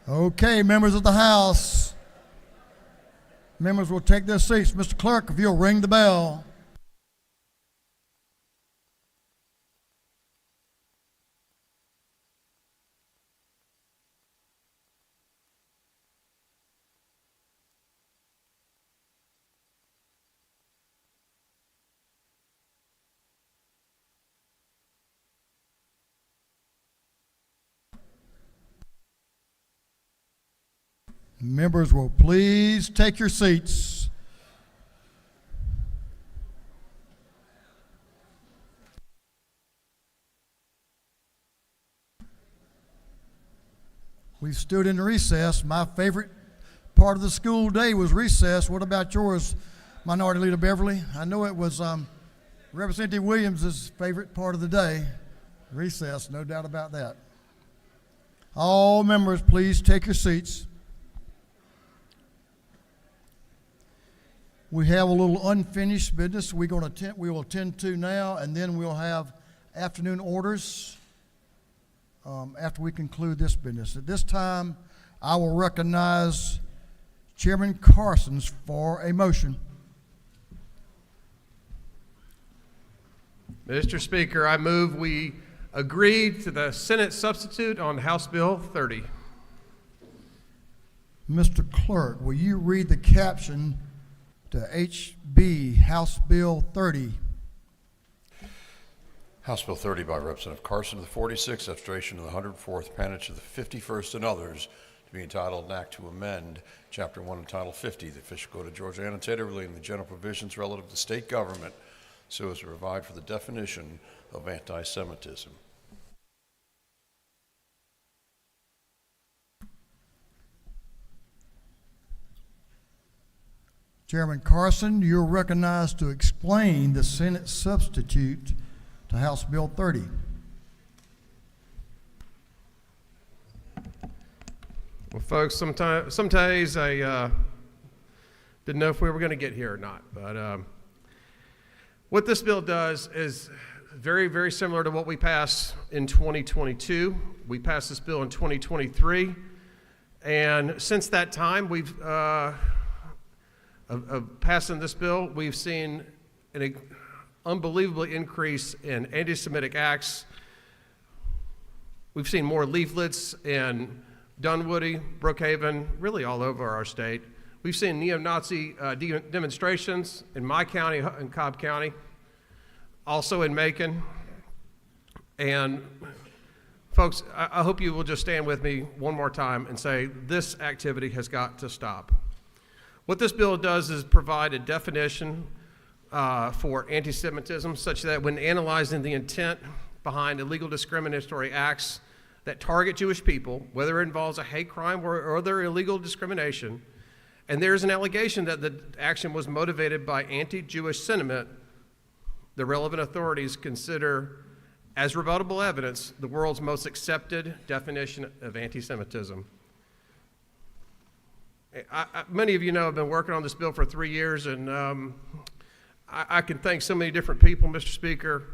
Okay, members of the House. Members will take their seats. Mr. Clerk, if you'll ring the bell. Members will please take your seats. We stood in recess. My favorite part of the school day was recess. What about yours, Minority Leader Beverly? I know it was Representative Williams' favorite part of the day. Recess, no doubt about that. All members, please take your seats. We have a little unfinished business we will attend to now, and then we'll have afternoon orders after we conclude this business. At this time, I will recognize Chairman Carson for a motion. Mr. Speaker, I move we agree to the Senate substitute on House Bill 30. Mr. Clerk, will you read the caption to HB House Bill 30? House Bill 30 by Representative Carson of the 46th, Abstention of the 104th, Panitch of the 51st, and others, to be entitled an act to amend Chapter 1 of Title 50, the Official Code of Georgia Annotated, relating to the general provisions relative to state government, so as to provide for the definition of anti-Semitism. Chairman Carson, you're recognized to explain the Senate substitute to House Bill 30. Well, folks, some days I didn't know if we were going to get here or not. But what this bill does is very, very similar to what we passed in 2022. We passed this bill in 2023. And since that time, we've of passing this bill, we've seen an unbelievable increase in anti-Semitic acts. We've seen more leaflets in Dunwoody, Brookhaven, really all over our state. We've seen neo-Nazi demonstrations in my county, in Cobb County, also in Macon. And folks, I hope you will just stand with me one more time and say this activity has got to stop. What this bill does is provide a definition for anti-Semitism such that when analyzing the intent behind illegal discriminatory acts that target Jewish people, whether it involves a hate crime or other illegal discrimination, and there's an allegation that the action was motivated by anti-Jewish sentiment, the relevant authorities consider as rebuttable evidence the world's most accepted definition of anti-Semitism. Many of you know I've been working on this bill for 3 years, and I can thank so many different people, Mr. Speaker.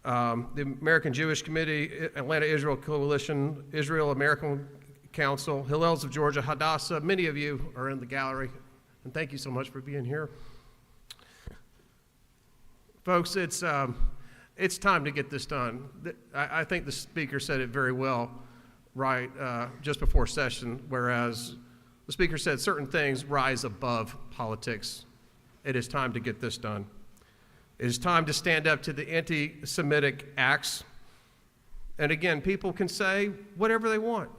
The American Jewish Committee, Atlanta Israel Coalition, Israel American Council, Hillels of Georgia, Hadassah. Many of you are in the gallery, and thank you so much for being here. Folks, it's time to get this done. I think the Speaker said it very well right just before session, whereas the Speaker said certain things rise above politics. It is time to get this done. It is time to stand up to the anti-Semitic acts. And again, people can say whatever they want.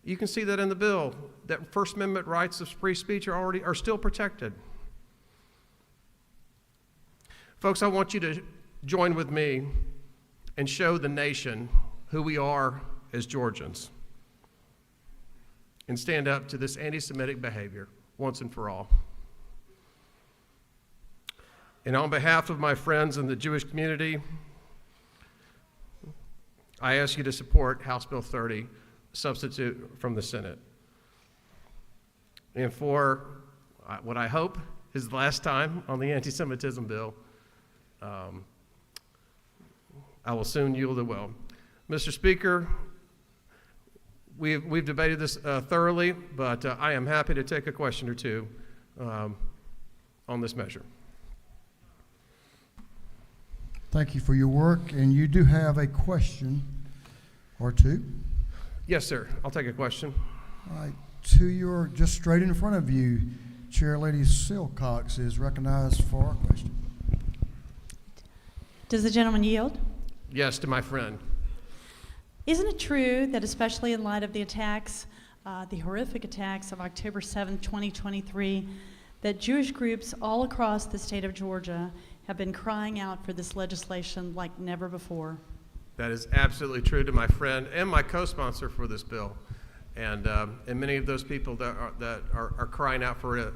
You can see that in the bill, that First Amendment rights of free speech are still protected. Folks, I want you to join with me and show the nation who we are as Georgians and stand up to this anti-Semitic behavior once and for all. And on behalf of my friends in the Jewish community, I ask you to support House Bill 30, substitute from the Senate. And for what I hope is the last time on the anti-Semitism bill, I will soon yield the will. Mr. Speaker, we've debated this thoroughly, but I am happy to take a question or two on this measure. Thank you for your work, and you do have a question or two. Yes, sir. I'll take a question. All right, just straight in front of you, Chair Lady Silcox is recognized for a question. Does the gentleman yield? Yes, to my friend. Isn't it true that especially in light of the attacks, the horrific attacks of October 7th, 2023, that Jewish groups all across the state of Georgia have been crying out for this legislation like never before? That is absolutely true to my friend and my co-sponsor for this bill. And many of those people that are crying out for it,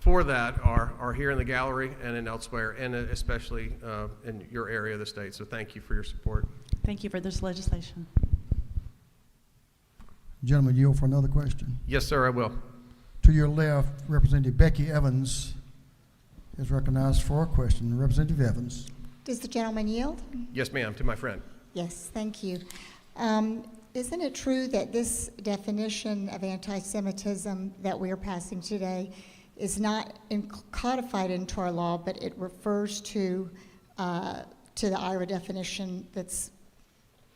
for that are here in the gallery and in elsewhere, and especially in your area of the state. So thank you for your support. Thank you for this legislation. Gentleman, yield for another question. Yes, sir, I will. To your left, Representative Becky Evans is recognized for a question. Representative Evans. Does the gentleman yield? Yes, ma'am, to my friend. Yes, thank you. Isn't it true that this definition of anti-Semitism that we are passing today is not codified into our law, but it refers to the IRA definition that's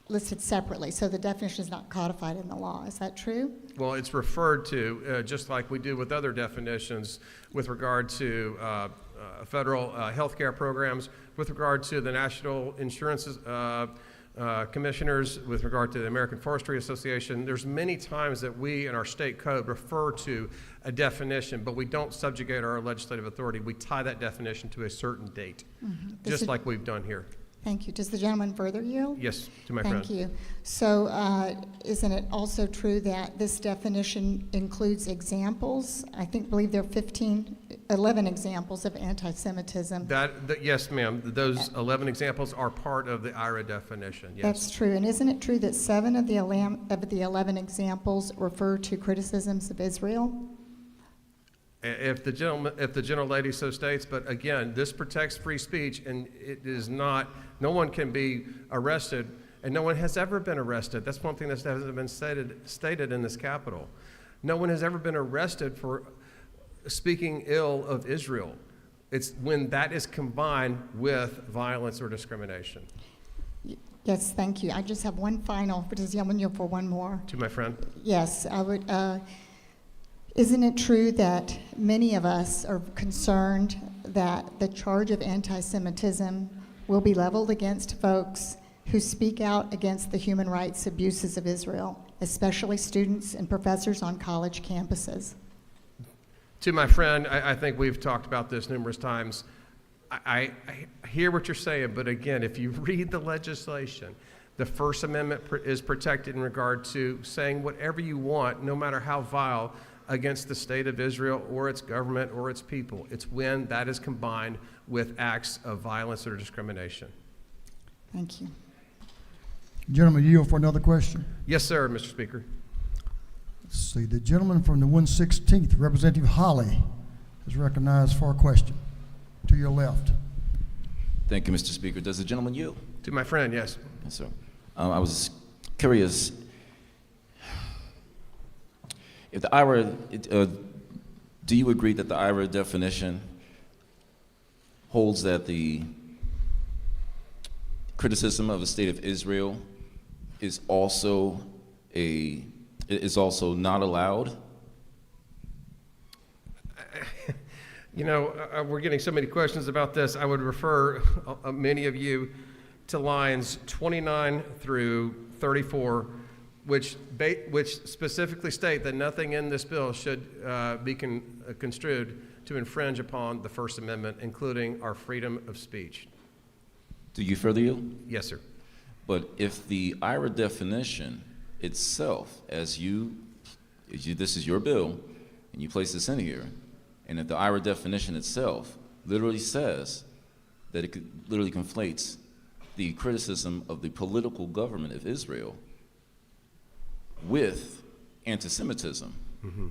listed separately? So the definition is not codified in the law. Is that true? Well, it's referred to, just like we do with other definitions with regard to federal health care programs, with regard to the national insurances commissioners, with regard to the American Forestry Association. There's many times that we in our state code refer to a definition, but we don't subjugate our legislative authority. We tie that definition to a certain date, just like we've done here. Thank you. Does the gentleman further yield? Yes, to my friend. Thank you. So isn't it also true that this definition includes examples? Believe there are 11 examples of anti-Semitism. Yes, ma'am. Those 11 examples are part of the IRA definition, yes. That's true. And isn't it true that 7 of the 11 examples refer to criticisms of Israel? If the gentle lady so states, but again, this protects free speech, and it is not, no one can be arrested, and no one has ever been arrested. That's one thing that hasn't been stated in this Capitol. No one has ever been arrested for speaking ill of Israel. It's when that is combined with violence or discrimination. Yes, thank you. I just have one final, but does the gentleman yield for one more? To my friend. Yes, I would. Isn't it true that many of us are concerned that the charge of anti-Semitism will be leveled against folks who speak out against the human rights abuses of Israel, especially students and professors on college campuses? To my friend, I think we've talked about this numerous times. I hear what you're saying, but again, if you read the legislation, the First Amendment is protected in regard to saying whatever you want, no matter how vile, against the state of Israel or its government or its people. It's when that is combined with acts of violence or discrimination. Thank you. Gentleman, yield for another question. Yes, sir, Mr. Speaker. Let's see, the gentleman from the 116th, Representative Holly, is recognized for a question. To your left. Thank you, Mr. Speaker. Does the gentleman yield? To my friend, yes. Yes, sir. I was curious if the IRA, do you agree that the IRA definition holds that the criticism of the state of Israel is also not allowed? You know, we're getting so many questions about this. I would refer many of you to lines 29 through 34, which specifically state that nothing in this bill should be construed to infringe upon the First Amendment, including our freedom of speech. Do you further yield? Yes, sir. But if the IRA definition itself, this is your bill, and you place this in here, and if the IRA definition itself literally says that it literally conflates the criticism of the political government of Israel with anti-Semitism. Mm-hmm.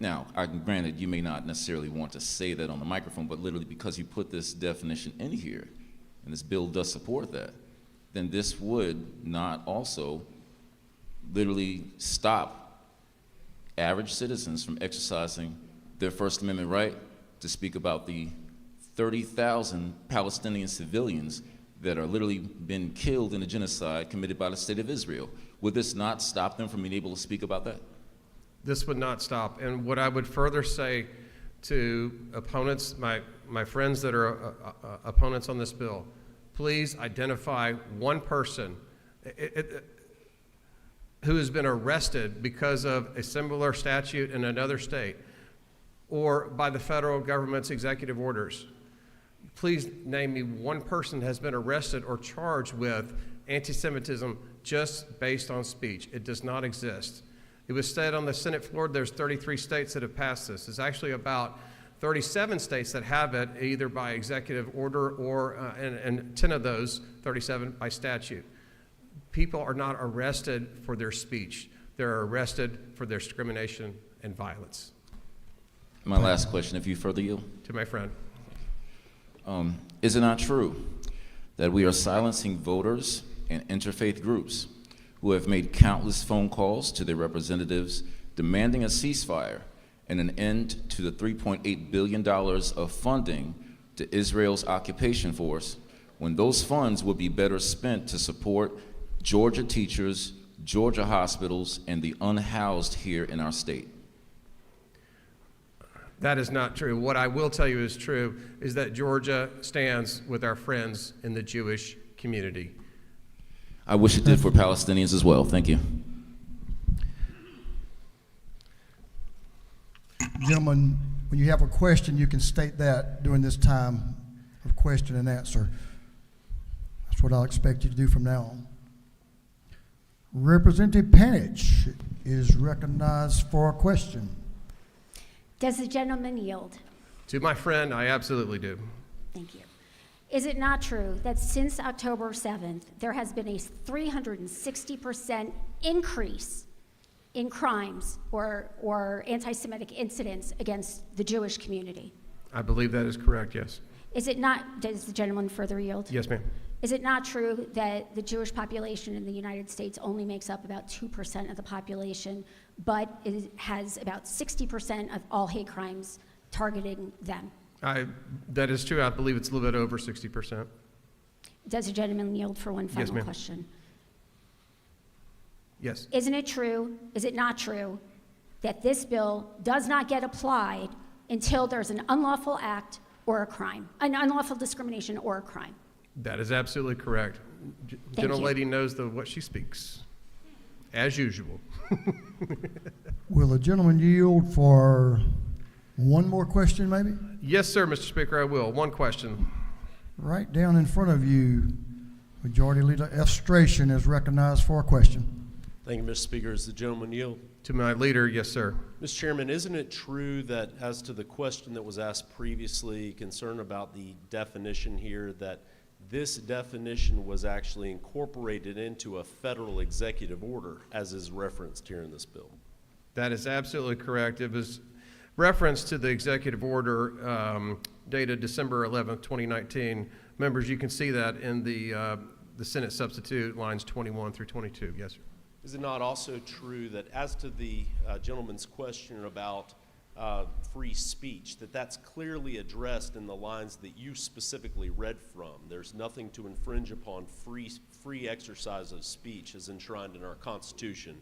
Now, granted, you may not necessarily want to say that on the microphone, but literally because you put this definition in here, and this bill does support that, then this would not also literally stop average citizens from exercising their First Amendment right to speak about the 30,000 Palestinian civilians that are literally been killed in a genocide committed by the state of Israel. Would this not stop them from being able to speak about that? This would not stop. And what I would further say to opponents, my friends that are opponents on this bill, please identify one person who has been arrested because of a similar statute in another state or by the federal government's executive orders. Please name me one person has been arrested or charged with anti-Semitism just based on speech. It does not exist. It was said on the Senate floor there's 33 states that have passed this. It's actually about 37 states that have it, either by executive order or, and 10 of those, 37, by statute. People are not arrested for their speech. They're arrested for their discrimination and violence. My last question, if you further yield. To my friend. Is it not true that we are silencing voters and interfaith groups who have made countless phone calls to their representatives demanding a ceasefire and an end to the $3.8 billion of funding to Israel's occupation force, when those funds would be better spent to support Georgia teachers, Georgia hospitals, and the unhoused here in our state? That is not true. What I will tell you is true is that Georgia stands with our friends in the Jewish community. I wish it did for Palestinians as well. Thank you. Gentlemen, when you have a question, you can state that during this time of question and answer. That's what I'll expect you to do from now on. Representative Panich is recognized for a question. Does the gentleman yield? To my friend, I absolutely do. Thank you. Is it not true that since October 7th, there has been a 360% increase in crimes or anti-Semitic incidents against the Jewish community? I believe that is correct, yes. Is it not, does the gentleman further yield? Yes, ma'am. Is it not true that the Jewish population in the United States only makes up about 2% of the population, but it has about 60% of all hate crimes targeting them? That is true. I believe it's a little bit over 60%. Does the gentleman yield for one Yes, final ma'am. question? Yes. Isn't it true, is it not true, that this bill does not get applied until there's an unlawful act or a crime, an unlawful discrimination or a crime? That is absolutely correct. Gentlelady knows what she speaks, as usual. Will the gentleman yield for one more question, maybe? Yes, sir, Mr. Speaker, I will. One question. Right down in front of you, Majority Leader F. Stration is recognized for a question. Thank you, Mr. Speaker. Is the gentleman yield? To my leader, yes, sir. Mr. Chairman, isn't it true that as to the question that was asked previously, concern about the definition here, that this definition was actually incorporated into a federal executive order, as is referenced here in this bill? That is absolutely correct. It was referenced to the executive order dated December 11th, 2019. Members, you can see that in the Senate substitute lines 21 through 22. Yes, sir. Is it not also true that as to the gentleman's question about free speech, that that's clearly addressed in the lines that you specifically read from? There's nothing to infringe upon free exercise of speech as enshrined in our Constitution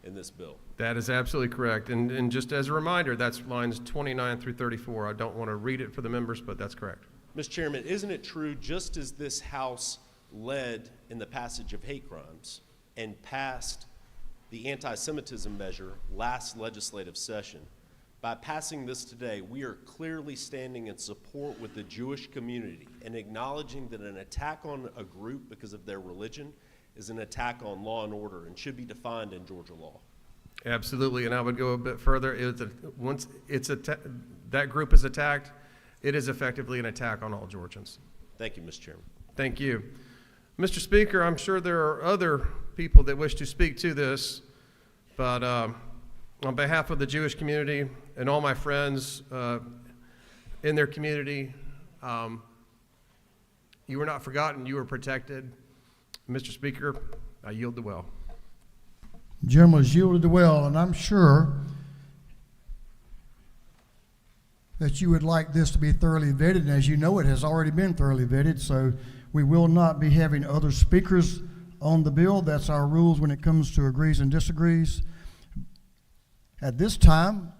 in this bill. That is absolutely correct. And just as a reminder, that's lines 29 through 34. I don't want to read it for the members, but that's correct. Mr. Chairman, isn't it true, just as this House led in the passage of hate crimes and passed the anti-Semitism measure last legislative session, by passing this today, we are clearly standing in support with the Jewish community and acknowledging that an attack on a group because of their religion is an attack on law and order and should be defined in Georgia law? Absolutely, and I would go a bit further. Once that group is attacked, it is effectively an attack on all Georgians. Thank you, Mr. Chairman. Thank you. Mr. Speaker, I'm sure there are other people that wish to speak to this, but on behalf of the Jewish community and all my friends in their community, you were not forgotten, you were protected. Mr. Speaker, I yield the well. Gentleman has yielded well, and I'm sure that you would like this to be thoroughly vetted, and as you know, it has already been thoroughly vetted, so we will not be having other speakers on the bill. That's our rules when it comes to agrees and disagrees. At this time,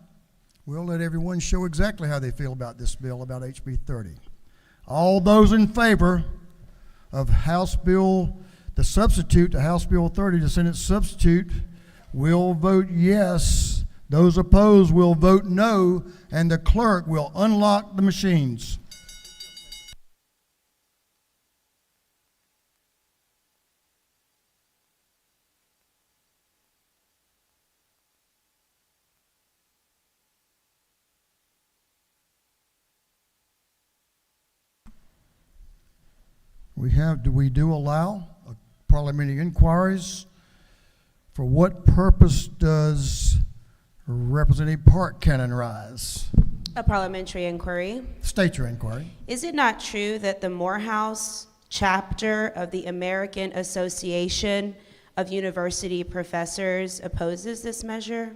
we'll let everyone show exactly how they feel about this bill, about HB 30. All those in favor of House Bill, the substitute to House Bill 30, the Senate substitute, will vote yes. Those opposed will vote no, and the clerk will unlock the machines. We do allow parliamentary inquiries. For what purpose does Representative Park Cannon rise? A parliamentary inquiry. State your inquiry. Is it not true that the Morehouse chapter of the American Association of University Professors opposes this measure?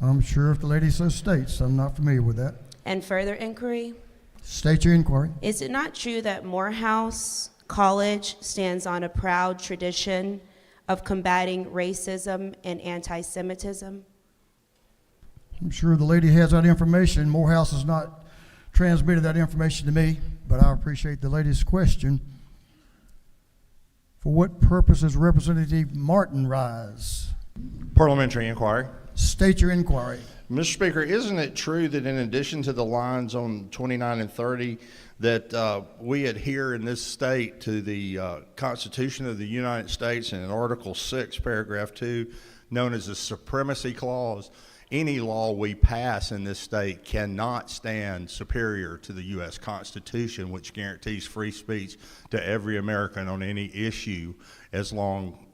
I'm sure if the lady so states. I'm not familiar with that. And further inquiry. State your inquiry. Is it not true that Morehouse College stands on a proud tradition of combating racism and anti-Semitism? I'm sure the lady has that information. Morehouse has not transmitted that information to me, but I appreciate the lady's question. For what purpose does Representative Martin rise? Parliamentary inquiry. State your inquiry. Mr. Speaker, isn't it true that in addition to the lines on 29 and 30 that we adhere in this state to the Constitution of the United States and in Article 6, Paragraph 2, known as the Supremacy Clause? Any law we pass in this state cannot stand superior to the U.S. Constitution, which guarantees free speech to every American on any issue as long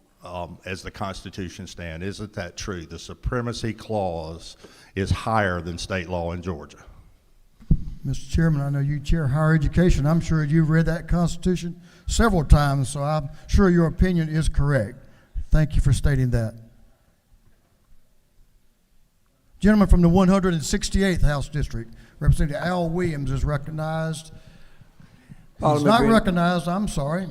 as the Constitution stands. Isn't that true? The Supremacy Clause is higher than state law in Georgia. Mr. Chairman, I know you chair higher education. I'm sure you've read that Constitution several times, so I'm sure your opinion is correct. Thank you for stating that. Gentleman from the 168th House District, Representative Al Williams, is recognized. He's not recognized, I'm sorry.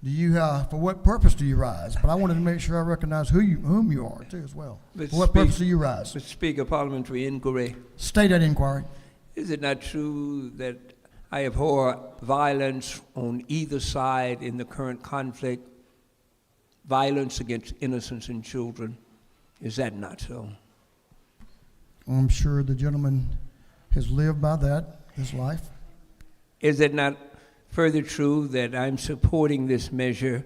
Do you, for what purpose do you rise? But I wanted to make sure I recognize whom you are, too, as well. For what purpose do you rise? Mr. Speaker, parliamentary inquiry. State that inquiry. Is it not true that I abhor violence on either side in the current conflict, violence against innocents and children? Is that not so? I'm sure the gentleman has lived by that his life. Is it not further true that I'm supporting this measure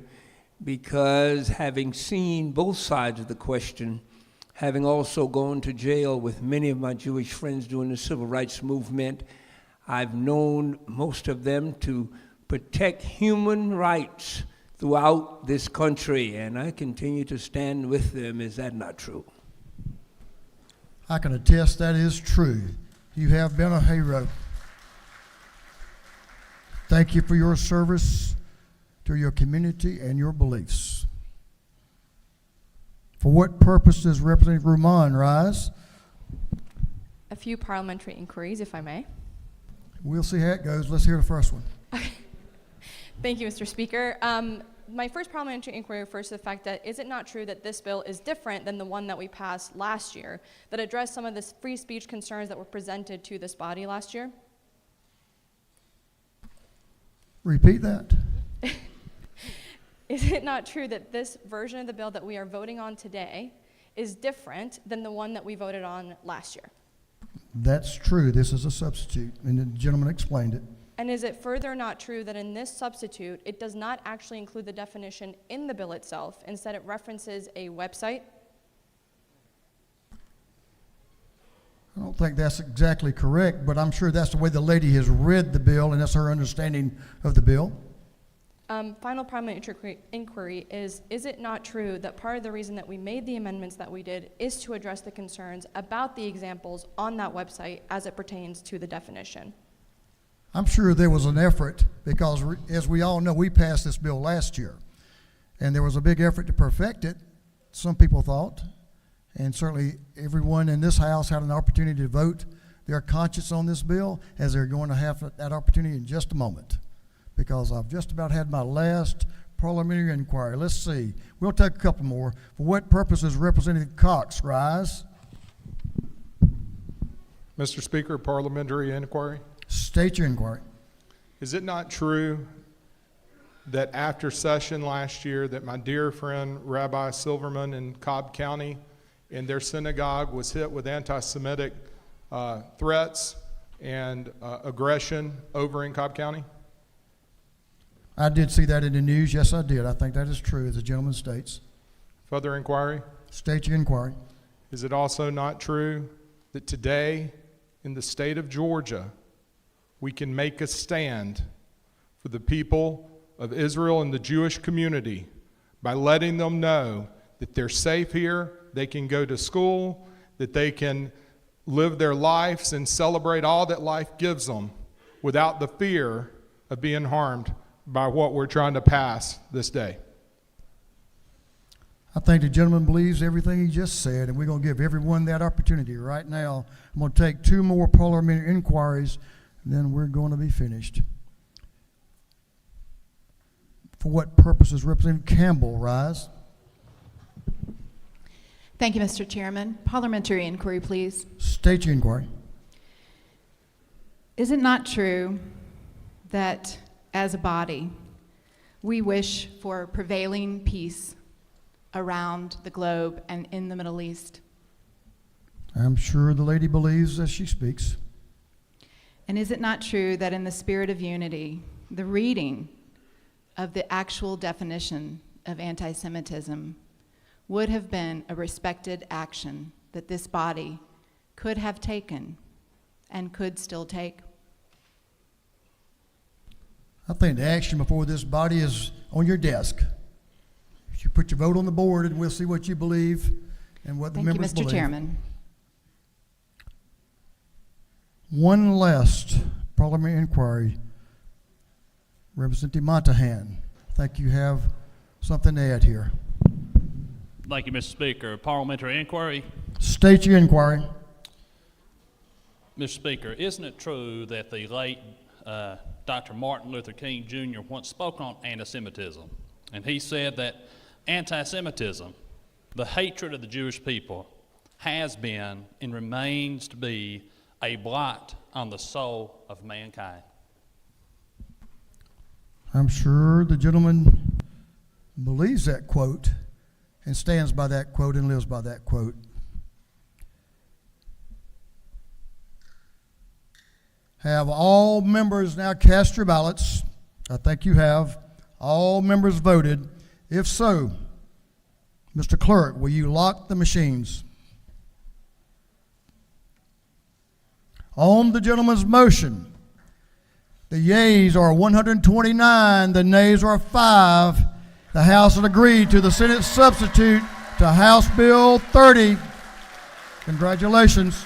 because having seen both sides of the question, having also gone to jail with many of my Jewish friends during the civil rights movement, I've known most of them to protect human rights throughout this country, and I continue to stand with them. Is that not true? I can attest that is true. You have been a hero. Thank you for your service to your community and your beliefs. For what purpose does Representative Ruman rise? A few parliamentary inquiries, if I may. We'll see how it goes. Let's hear the first one. Thank you, Mr. Speaker. My first parliamentary inquiry refers to the fact that is it not true that this bill is different than the one that we passed last year that addressed some of the free speech concerns that were presented to this body last year? Repeat that. Is it not true that this version of the bill that we are voting on today is different than the one that we voted on last year? That's true. This is a substitute, and the gentleman explained it. And is it further not true that in this substitute, it does not actually include the definition in the bill itself? Instead, it references a website? I don't think that's exactly correct, but I'm sure that's the way the lady has read the bill, and that's her understanding of the bill. Final parliamentary inquiry is it not true that part of the reason that we made the amendments that we did is to address the concerns about the examples on that website as it pertains to the definition? I'm sure there was an effort because, as we all know, we passed this bill last year, and there was a big effort to perfect it, some people thought, and certainly everyone in this House had an opportunity to vote their conscience on this bill, as they're going to have that opportunity in just a moment, because I've just about had my last parliamentary inquiry. Let's see. We'll take a couple more. For what purposes, Representative Cox? Rise. Mr. Speaker, parliamentary inquiry. State your inquiry. Is it not true that after session last year that my dear friend Rabbi Silverman in Cobb County in their synagogue was hit with anti-Semitic threats and aggression over in Cobb County? I did see that in the news. Yes, I did. I think that is true, as the gentleman states. Further inquiry. State your inquiry. Is it also not true that today in the state of Georgia we can make a stand for the people of Israel and the Jewish community by letting them know that they're safe here, they can go to school, that they can live their lives and celebrate all that life gives them without the fear of being harmed by what we're trying to pass this day? I think the gentleman believes everything he just said, and we're going to give everyone that opportunity right now. I'm going to take 2 more parliamentary inquiries, and then we're going to be finished. For what purposes, Representative Campbell? Rise. Thank you, Mr. Chairman. Parliamentary inquiry, please. State your inquiry. Is it not true that as a body, we wish for prevailing peace around the globe and in the Middle East? I'm sure the lady believes as she speaks. And is it not true that in the spirit of unity, the reading of the actual definition of anti-Semitism would have been a respected action that this body could have taken and could still take? I think the action before this body is on your desk. You put your vote on the board, and we'll see what you believe and what the members believe. Thank you, Mr. Chairman. One last parliamentary inquiry. Representative Montahan, I think you have something to add here. Thank you, Mr. Speaker. Parliamentary inquiry. State your inquiry. Mr. Speaker, isn't it true that the late Dr. Martin Luther King Jr. once spoke on anti-Semitism? And he said that anti-Semitism, the hatred of the Jewish people, has been and remains to be a blot on the soul of mankind. I'm sure the gentleman believes that quote and stands by that quote and lives by that quote. Have all members now cast your ballots? I think you have. All members voted. If so, Mr. Clerk, will you lock the machines? On the gentleman's motion, the yeas are 129, the nays are 5. The House has agreed to the Senate substitute to House Bill 30. Congratulations.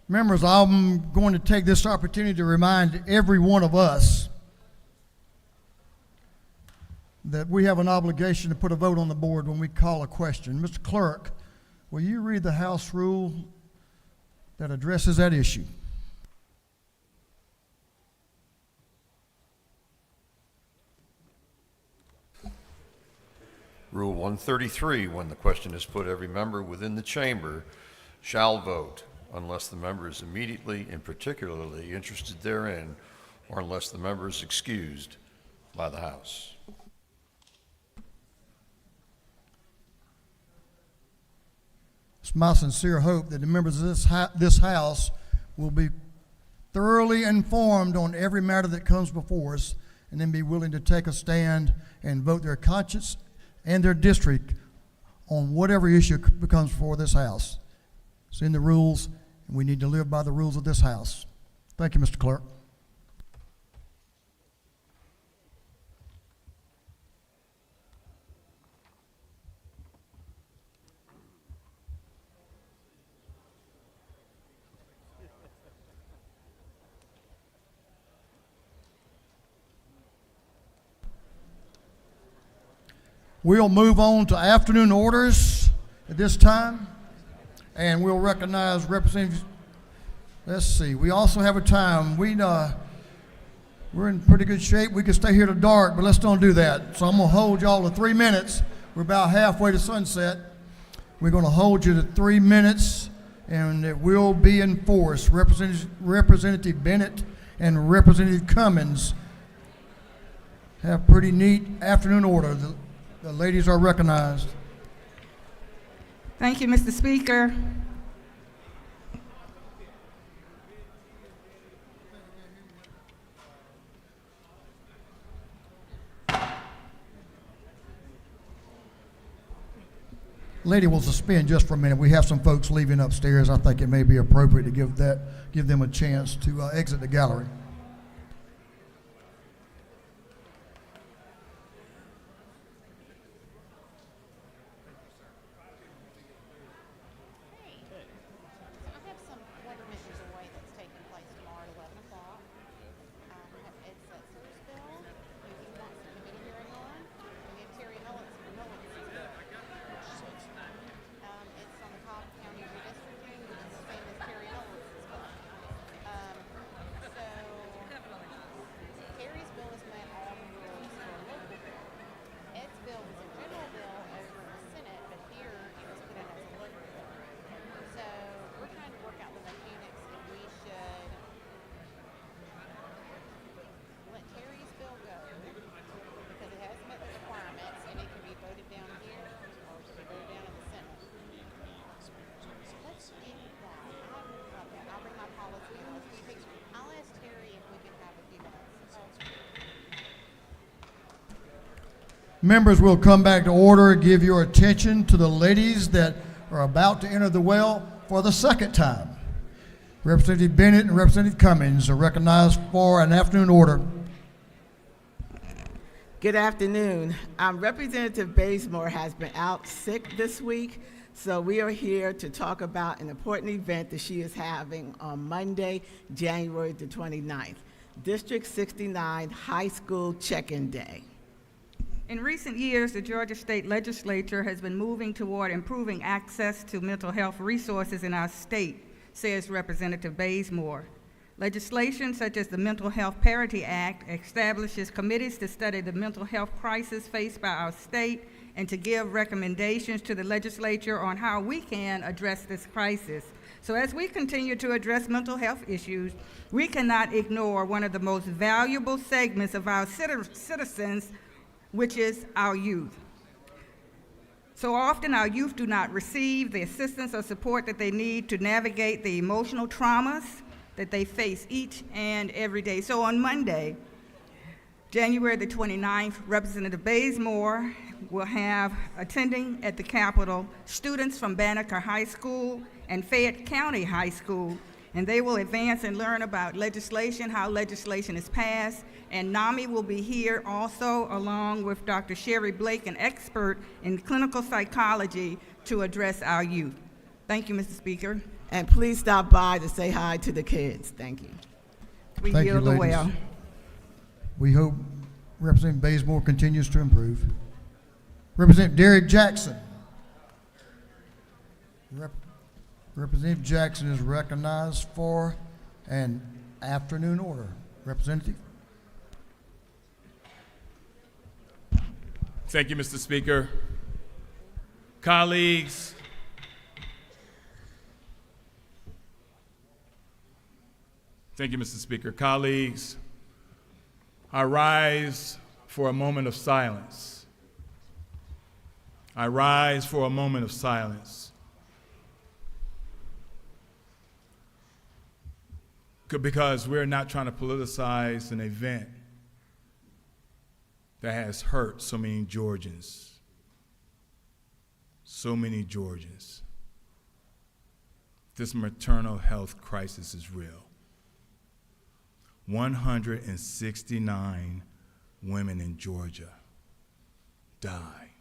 Members, I'm going to take this opportunity to remind every one of us that we have an obligation to put a vote on the board when we call a question. Mr. Clerk, will you read the House rule that addresses that issue? Rule 133, when the question is put, every member within the chamber shall vote unless the member is immediately and particularly interested therein, or unless the member is excused by the House. It's my sincere hope that the members of this House will be thoroughly informed on every matter that comes before us, and then be willing to take a stand and vote their conscience and their district on whatever issue becomes before this House. It's in the rules, and we need to live by the rules of this House. Thank you, Mr. Clerk. We'll move on to afternoon orders at this time, and we'll recognize representatives. Let's see, we also have a time. We're in pretty good shape. We could stay here till dark, but let's don't do that. So I'm gonna hold y'all to 3 minutes. We're about halfway to sunset. We're gonna hold you to 3 minutes, and it will be enforced. Representative Bennett and Representative Cummins have pretty neat afternoon order. The ladies are recognized. Thank you, Mr. Speaker. Lady will suspend just for a minute. We have some folks leaving upstairs. I think it may be appropriate to give them a chance to exit the gallery. Members will come back to order. Give your attention to the ladies that are about to enter the well for the second time. Representative Bennett and Representative Cummins are recognized for an afternoon order. Good afternoon. Representative Bazemore has been out sick this week, so we are here to talk about an important event that she is having on Monday, January the 29th, District 69 High School Check-in Day. In recent years, the Georgia State Legislature has been moving toward improving access to mental health resources in our state, says Representative Bazemore. Legislation such as the Mental Health Parity Act establishes committees to study the mental health crisis faced by our state and to give recommendations to the legislature on how we can address this crisis. So as we continue to address mental health issues, we cannot ignore one of the most valuable segments of our citizens, which is our youth. So often our youth do not receive the assistance or support that they need to navigate the emotional traumas that they face each and every day. So on Monday, January the 29th, Representative Bazemore will have attending at the Capitol students from Banneker High School and Fayette County High School, and they will advance and learn about legislation, how legislation is passed, and NAMI will be here also along with Dr. Sherry Blake, an expert in clinical psychology, to address our youth. Thank you, Mr. Speaker. And please stop by to say hi to the kids. Thank you. We Thank you, yield the ladies. well. We hope Representative Bazemore continues to improve. Representative Derek Jackson. Representative Jackson is recognized for an afternoon order. Representative. Thank you, Mr. Speaker. Colleagues, thank you, Mr. Speaker. Colleagues, I rise for a moment of silence. I rise for a moment of silence because we're not trying to politicize an event that has hurt so many Georgians. So many Georgians. This maternal health crisis is real. 169 women in Georgia died.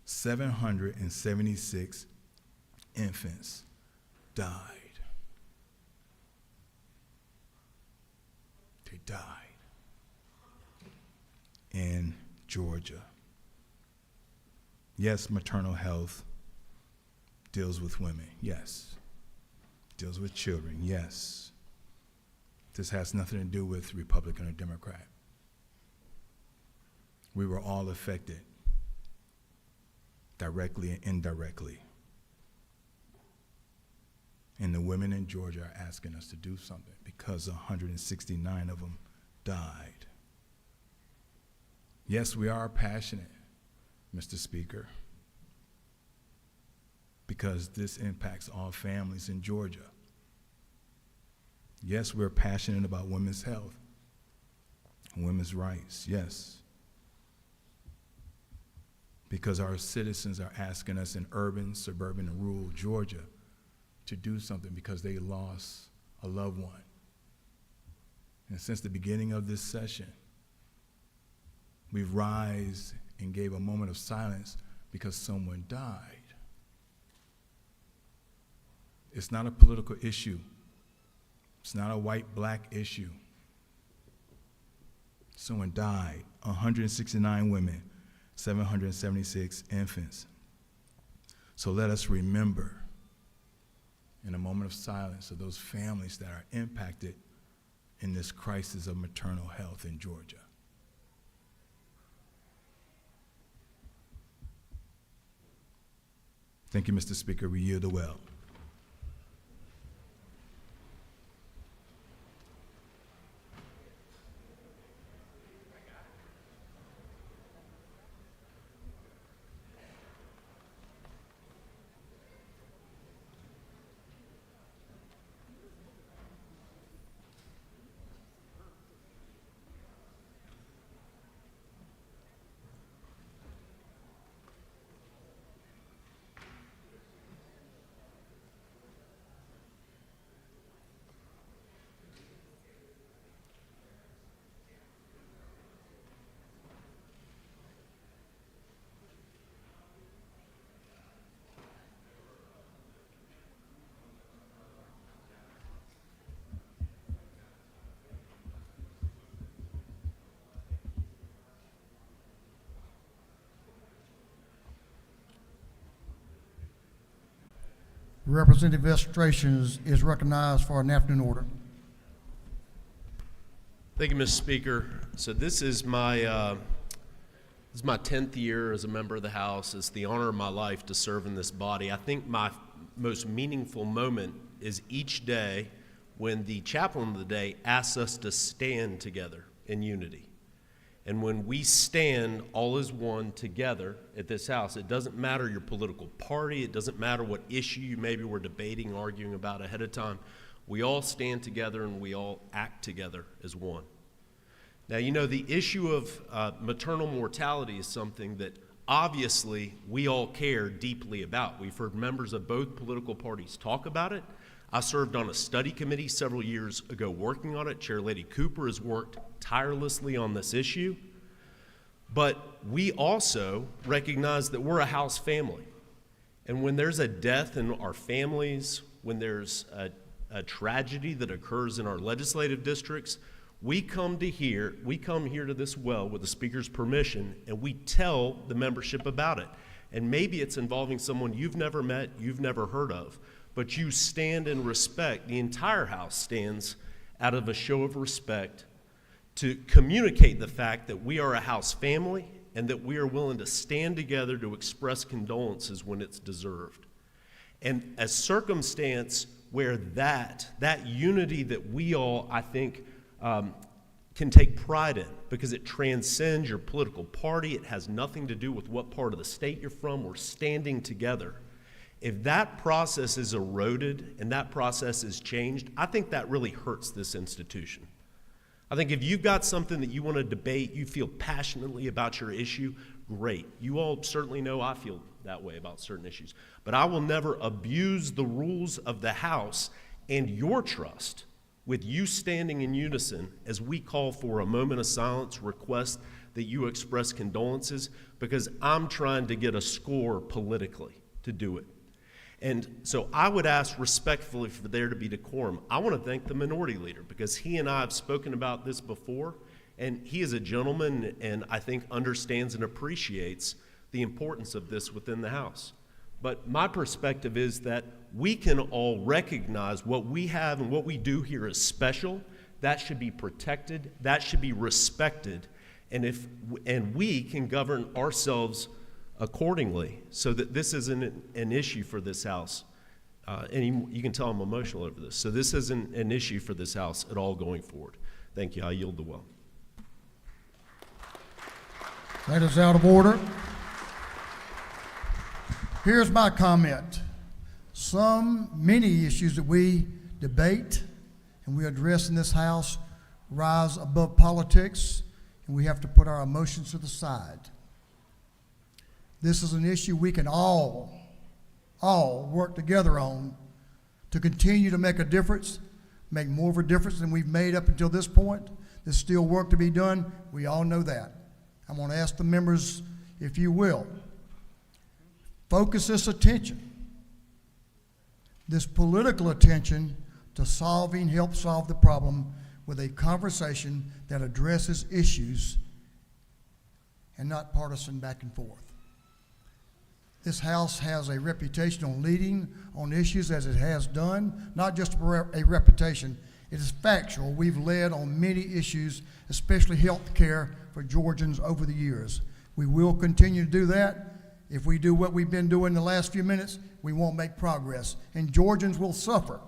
776 infants died. They died in Georgia. Yes, maternal health deals with women, yes. Deals with children, yes. This has nothing to do with Republican or Democrat. We were all affected, directly and indirectly. And the women in Georgia are asking us to do something because 169 of them died. Yes, we are passionate, Mr. Speaker, because this impacts all families in Georgia. Yes, we're passionate about women's health, women's rights, yes. Because our citizens are asking us in urban, suburban, and rural Georgia to do something because they lost a loved one. And since the beginning of this session, we've rise and gave a moment of silence because someone died. It's not a political issue. It's not a white-black issue. Someone died, 169 women, 776 infants. So let us remember in a moment of silence of those families that are impacted in this crisis of maternal health in Georgia. Thank you, Mr. Speaker. We yield the well. Representative Vestration is recognized for an afternoon order. Thank you, Mr. Speaker. So this is my 10th year as a member of the House. It's the honor of my life to serve in this body. I think my most meaningful moment is each day when the chaplain of the day asks us to stand together in unity. And when we stand all as one together at this House, it doesn't matter your political party, it doesn't matter what issue you maybe were debating, arguing about ahead of time. We all stand together and we all act together as one. Now, you know, the issue of maternal mortality is something that obviously we all care deeply about. We've heard members of both political parties talk about it. I served on a study committee several years ago working on it. Chair Lady Cooper has worked tirelessly on this issue. But we also recognize that we're a House family. And when there's a death in our families, when there's a tragedy that occurs in our legislative districts, we come here to this well with the Speaker's permission, and we tell the membership about it. And maybe it's involving someone you've never met, you've never heard of, but you stand in respect. The entire House stands out of a show of respect to communicate the fact that we are a House family and that we are willing to stand together to express condolences when it's deserved. And a circumstance where that unity that we all, I think, can take pride in because it transcends your political party. It has nothing to do with what part of the state you're from. We're standing together. If that process is eroded and that process is changed, I think that really hurts this institution. I think if you've got something that you want to debate, you feel passionately about your issue, great. You all certainly know I feel that way about certain issues. But I will never abuse the rules of the House and your trust with you standing in unison as we call for a moment of silence, request that you express condolences, because I'm trying to get a score politically to do it. And so I would ask respectfully for there to be decorum. I want to thank the minority leader because he and I have spoken about this before, and he is a gentleman and I think understands and appreciates the importance of this within the House. But my perspective is that we can all recognize what we have and what we do here is special. That should be protected. That should be respected. And we can govern ourselves accordingly so that this isn't an issue for this House. And you can tell I'm emotional over this. So this isn't an issue for this House at all going forward. Thank you. I yield the well. That is out of order. Here's my comment. Many issues that we debate and we address in this House rise above politics, and we have to put our emotions to the side. This is an issue we can all work together on to continue to make a difference, make more of a difference than we've made up until this point. There's still work to be done. We all know that. I'm going to ask the members, if you will, focus this attention, this political attention, to help solve the problem with a conversation that addresses issues and not partisan back and forth. This House has a reputation on leading on issues as it has done, not just a reputation, it is factual. We've led on many issues, especially health care for Georgians over the years. We will continue to do that. If we do what we've been doing the last few minutes, we won't make progress, and Georgians will suffer.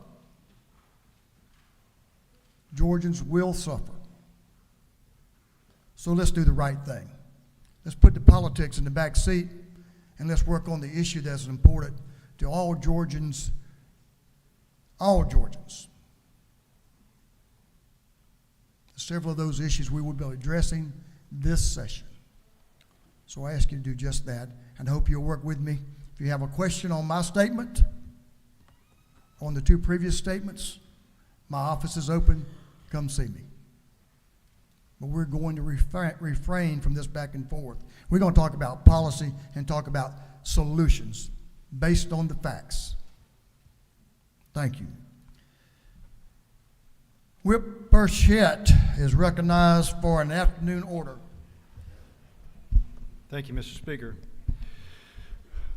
Georgians will suffer. So let's do the right thing. Let's put the politics in the back seat, and let's work on the issue that's important to all Georgians, Several of those issues we will be addressing this session. So I ask you to do just that, and I hope you'll work with me. If you have a question on my statement, on the two previous statements, my office is open. Come see me. But we're going to refrain from this back and forth. We're going to talk about policy and talk about solutions based on the facts. Thank you. Whip Burchett is recognized for an afternoon order. Thank you, Mr. Speaker.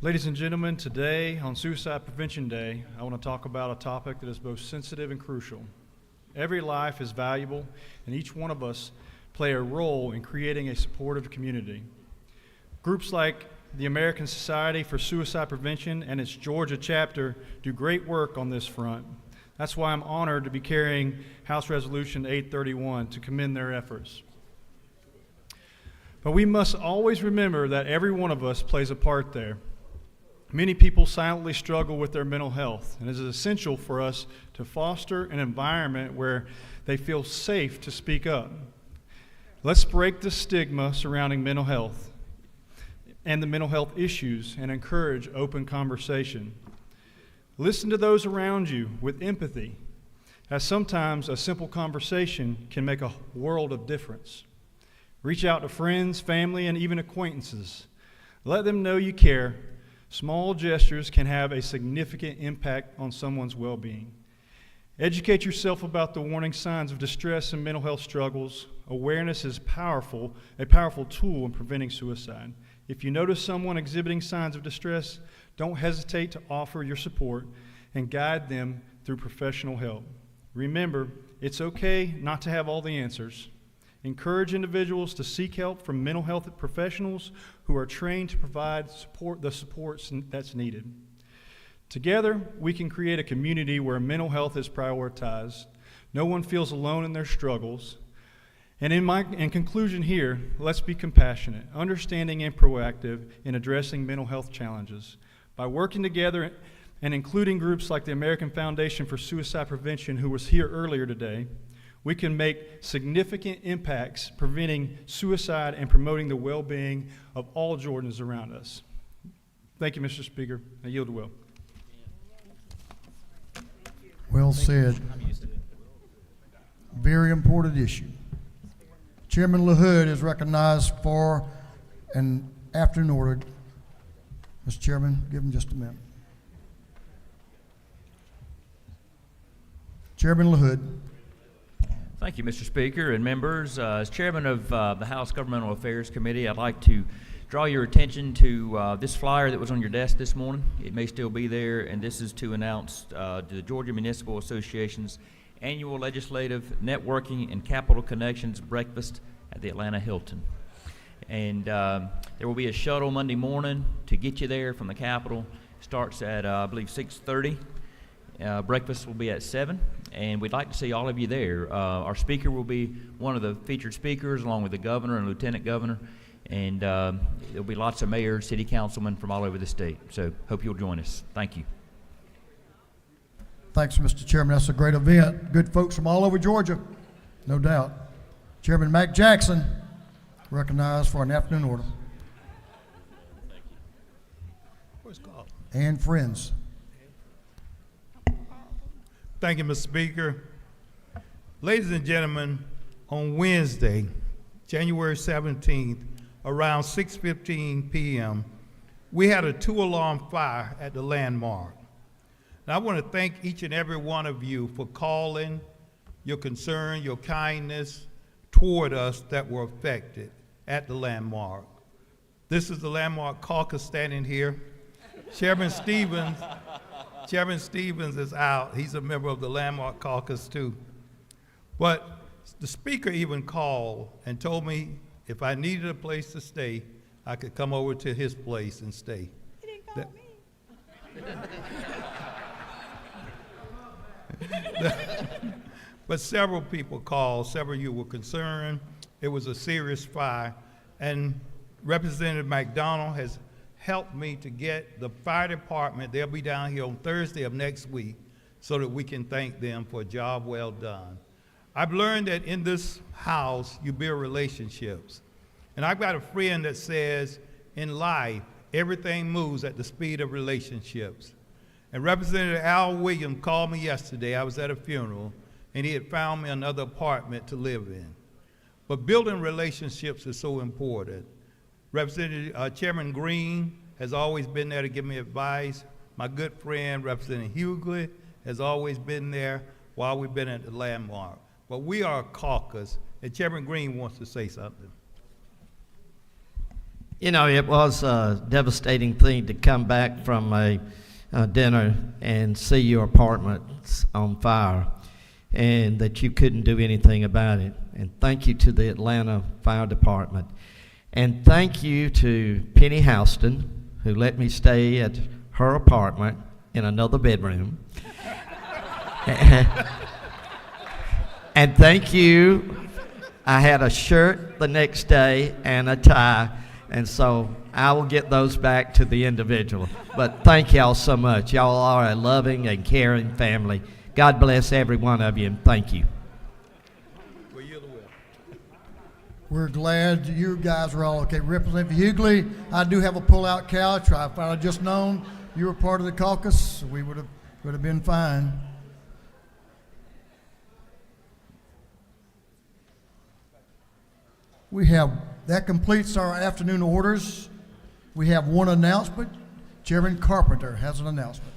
Ladies and gentlemen, today on Suicide Prevention Day, I want to talk about a topic that is both sensitive and crucial. Every life is valuable, and each one of us play a role in creating a supportive community. Groups like the American Society for Suicide Prevention and its Georgia chapter do great work on this front. That's why I'm honored to be carrying House Resolution 831 to commend their efforts. But we must always remember that every one of us plays a part there. Many people silently struggle with their mental health, and it is essential for us to foster an environment where they feel safe to speak up. Let's break the stigma surrounding mental health and the mental health issues and encourage open conversation. Listen to those around you with empathy, as sometimes a simple conversation can make a world of difference. Reach out to friends, family, and even acquaintances. Let them know you care. Small gestures can have a significant impact on someone's well-being. Educate yourself about the warning signs of distress and mental health struggles. Awareness is a powerful tool in preventing suicide. If you notice someone exhibiting signs of distress, don't hesitate to offer your support and guide them through professional help. Remember, it's okay not to have all the answers. Encourage individuals to seek help from mental health professionals who are trained to provide the supports that's needed. Together, we can create a community where mental health is prioritized. No one feels alone in their struggles. And in conclusion here, let's be compassionate, understanding, and proactive in addressing mental health challenges. By working together and including groups like the American Foundation for Suicide Prevention, who was here earlier today, we can make significant impacts preventing suicide and promoting the well-being of all Jordans around us. Thank you, Mr. Speaker. I yield to Will. Well said. Very important issue. Chairman LaHood is recognized for an afternoon order. Mr. Chairman, give him just a minute. Chairman LaHood. Thank you, Mr. Speaker and members. As chairman of the House Governmental Affairs Committee, I'd like to draw your attention to this flyer that was on your desk this morning. It may still be there, and this is to announce the Georgia Municipal Association's annual legislative networking and capital connections breakfast at the Atlanta Hilton. And there will be a shuttle Monday morning to get you there from the Capitol. Starts at, I believe, 6:30. Breakfast will be at 7, and we'd like to see all of you there. Our speaker will be one of the featured speakers, along with the governor and lieutenant governor, and there'll be lots of mayors, city councilmen from all over the state. So hope you'll join us. Thank you. Thanks, Mr. Chairman. That's a great event. Good folks from all over Georgia, no doubt. Chairman Mac Jackson, recognized for an afternoon order. And friends. Thank you, Mr. Speaker. Ladies and gentlemen, on Wednesday, January 17th, around 6:15 p.m., we had a 2-alarm fire at the landmark. And I want to thank each and every one of you for calling, your concern, your kindness toward us that were affected at the landmark. This is the landmark caucus standing here. Chairman Stevens is out. He's a member of the landmark caucus too. But the speaker even called and told me if I needed a place to stay, I could come over to his place and stay. He didn't call me. But several people called, several of you were concerned. It was a serious fire, and Representative McDonald has helped me to get the fire department. They'll be down here on Thursday of next week so that we can thank them for a job well done. I've learned that in this house, you build relationships. And I've got a friend that says, in life, everything moves at the speed of relationships. And Representative Al Williams called me yesterday. I was at a funeral, and he had found me another apartment to live in. But building relationships is so important. Representative Chairman Green has always been there to give me advice. My good friend, Representative Hughley, has always been there while we've been at the landmark. But we are a caucus, and Chairman Green wants to say something. You know, it was a devastating thing to come back from a dinner and see your apartments on fire, and that you couldn't do anything about it. And thank you to the Atlanta Fire Department. And thank you to Penny Houston, who let me stay at her apartment in another bedroom. And thank you. I had a shirt the next day and a tie, and so I will get those back to the individual. But thank y'all so much. Y'all are a loving and caring family. God bless every one of you, and thank you. We're glad you guys are all okay. Representative Hughley, I do have a pull-out couch. If I'd just known you were part of the caucus, we would have been fine. That completes our afternoon orders. We have one announcement. Chairman Carpenter has an announcement.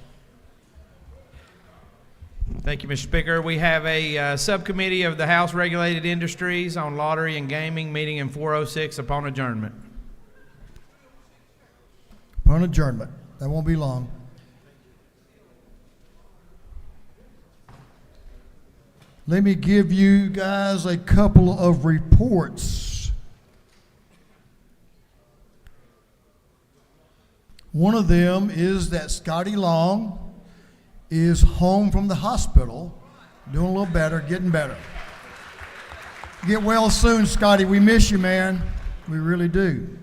Thank you, Mr. Speaker. We have a subcommittee of the House Regulated Industries on Lottery and Gaming meeting in 406 upon adjournment. Upon adjournment. That won't be long. Let me give you guys a couple of reports. One of them is that Scotty Long is home from the hospital, doing a little better, getting better. Get well soon, Scotty. We miss you, man. We really do.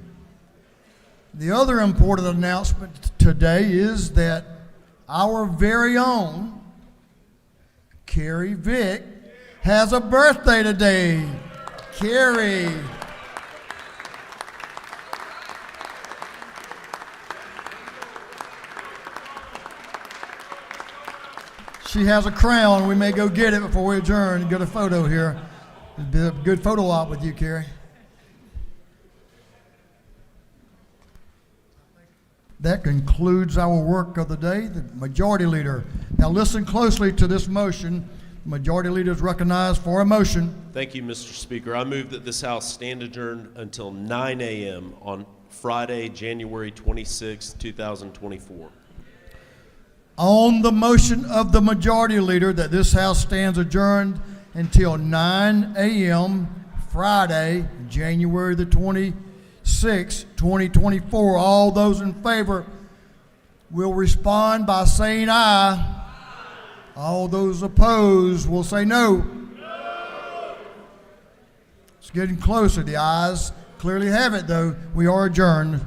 The other important announcement today is that our very own Carrie Vick has a birthday today. Carrie. She has a crown. We may go get it before we adjourn and get a photo here. It'd be a good photo op with you, Carrie. That concludes our work of the day. The Majority Leader. Now listen closely to this motion. The Majority Leader is recognized for a motion. Thank you, Mr. Speaker. I move that this House stand adjourned until 9 a.m. on Friday, January 26, 2024. On the motion of the Majority Leader that this House stands adjourned until 9 a.m. Friday, January the 26th, 2024. All those in favor will respond by saying aye. All those opposed will say no. It's getting closer. The ayes clearly have it, though. We are adjourned.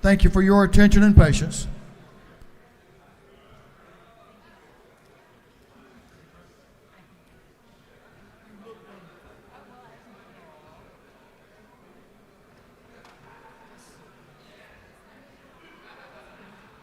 Thank you for your attention and patience.